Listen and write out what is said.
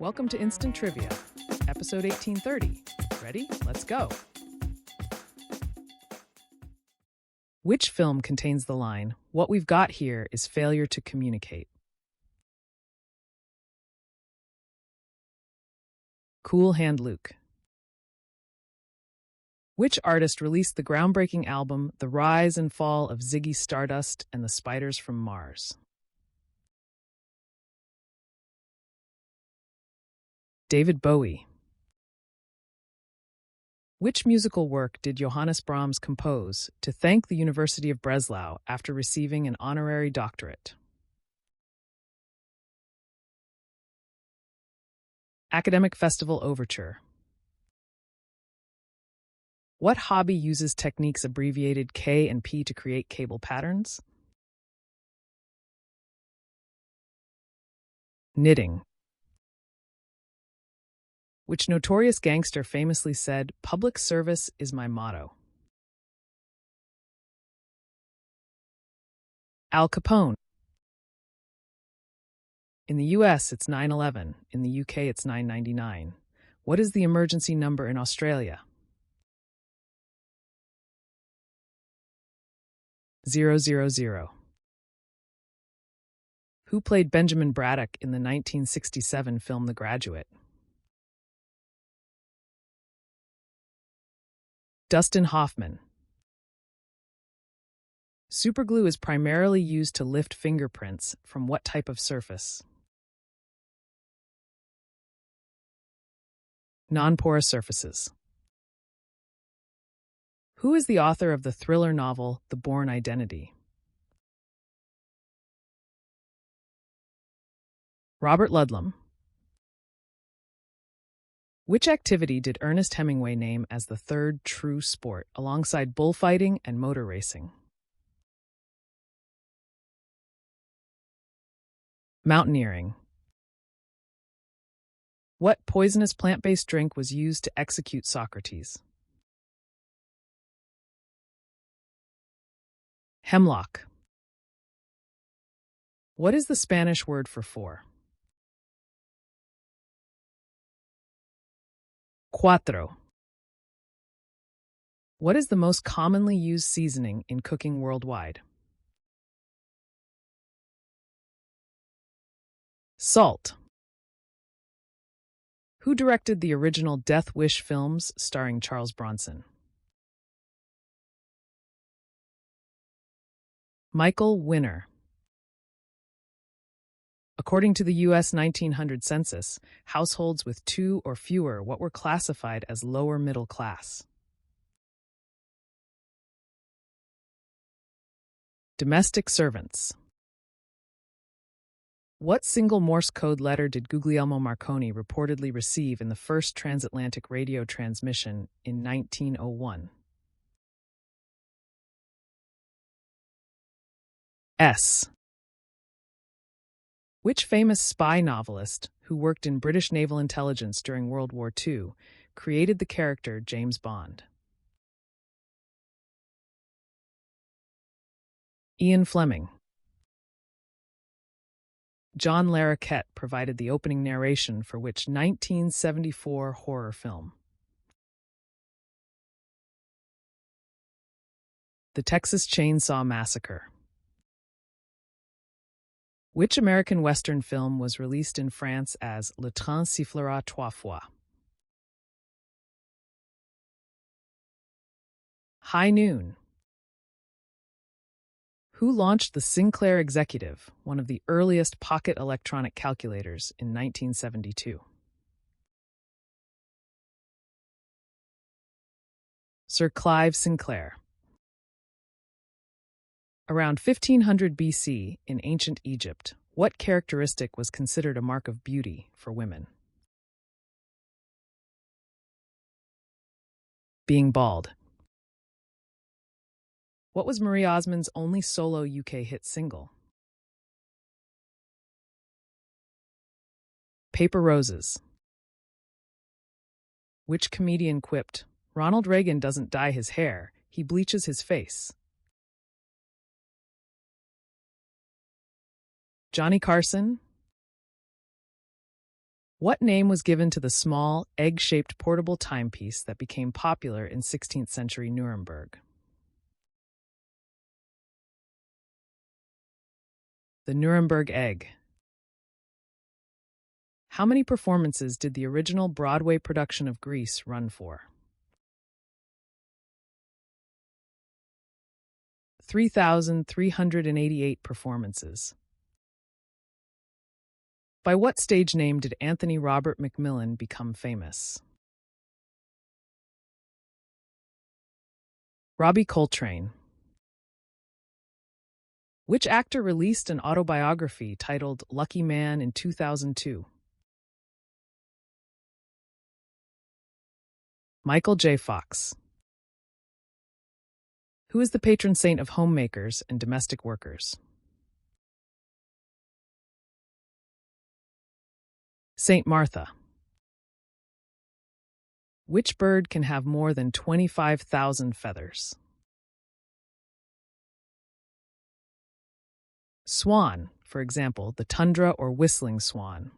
Welcome to Instant Trivia, episode 1830. Ready? Let's go. Which film contains the line, "What we've got here is failure to communicate"? Cool Hand Luke. Which artist released the groundbreaking album The Rise and Fall of Ziggy Stardust and the Spiders from Mars? David Bowie. Which musical work did Johannes Brahms compose to thank the University of Breslau after receiving an honorary doctorate? Academic Festival Overture. What hobby uses techniques abbreviated K and P to create cable patterns? Knitting. Which notorious gangster famously said, "Public service is my motto"? Al Capone. In the US, it's 9/11. In the UK, it's 9/99. What is the emergency number in Australia? 000. Who played Benjamin Braddock in the 1967 film The Graduate? Dustin Hoffman. Superglue is primarily used to lift fingerprints from what type of surface? Non-porous surfaces. Who is the author of the thriller novel The Bourne Identity? Robert Ludlum. Which activity did Ernest Hemingway name as the third true sport, alongside bullfighting and motor racing? Mountaineering. What poisonous plant-based drink was used to execute Socrates? Hemlock. What is the Spanish word for four? Cuatro. What is the most commonly used seasoning in cooking worldwide? Salt. Who directed the original Death Wish films starring Charles Bronson? Michael Winner. According to the U.S. 1900 census, households with two or fewer what were classified as lower middle class. Domestic servants. What single Morse code letter did Guglielmo Marconi reportedly receive in the first transatlantic radio transmission in 1901? S. Which famous spy novelist, who worked in British naval intelligence during World War II, created the character James Bond? Ian Fleming. John Larroquette provided the opening narration for which 1974 horror film? The Texas Chainsaw Massacre. Which American Western film was released in France as Le Train sifflera trois fois? High Noon. Who launched the Sinclair Executive, one of the earliest pocket electronic calculators, in 1972? Sir Clive Sinclair. Around 1500 BC, in ancient Egypt, what characteristic was considered a mark of beauty for women? Being bald. What was Marie Osmond's only solo UK hit single? Paper Roses. Which comedian quipped, "Ronald Reagan doesn't dye his hair, he bleaches his face"? Johnny Carson. What name was given to the small, egg-shaped portable timepiece that became popular in 16th century Nuremberg? The Nuremberg egg. How many performances did the original Broadway production of Grease run for? 3,388 performances. By what stage name did Anthony Robert Macmillan become famous? Robbie Coltrane. Which actor released an autobiography titled Lucky Man in 2002? Michael J. Fox. Who is the patron saint of homemakers and domestic workers? Saint Martha. Which bird can have more than 25,000 feathers? Swan, for example, the tundra or whistling swan.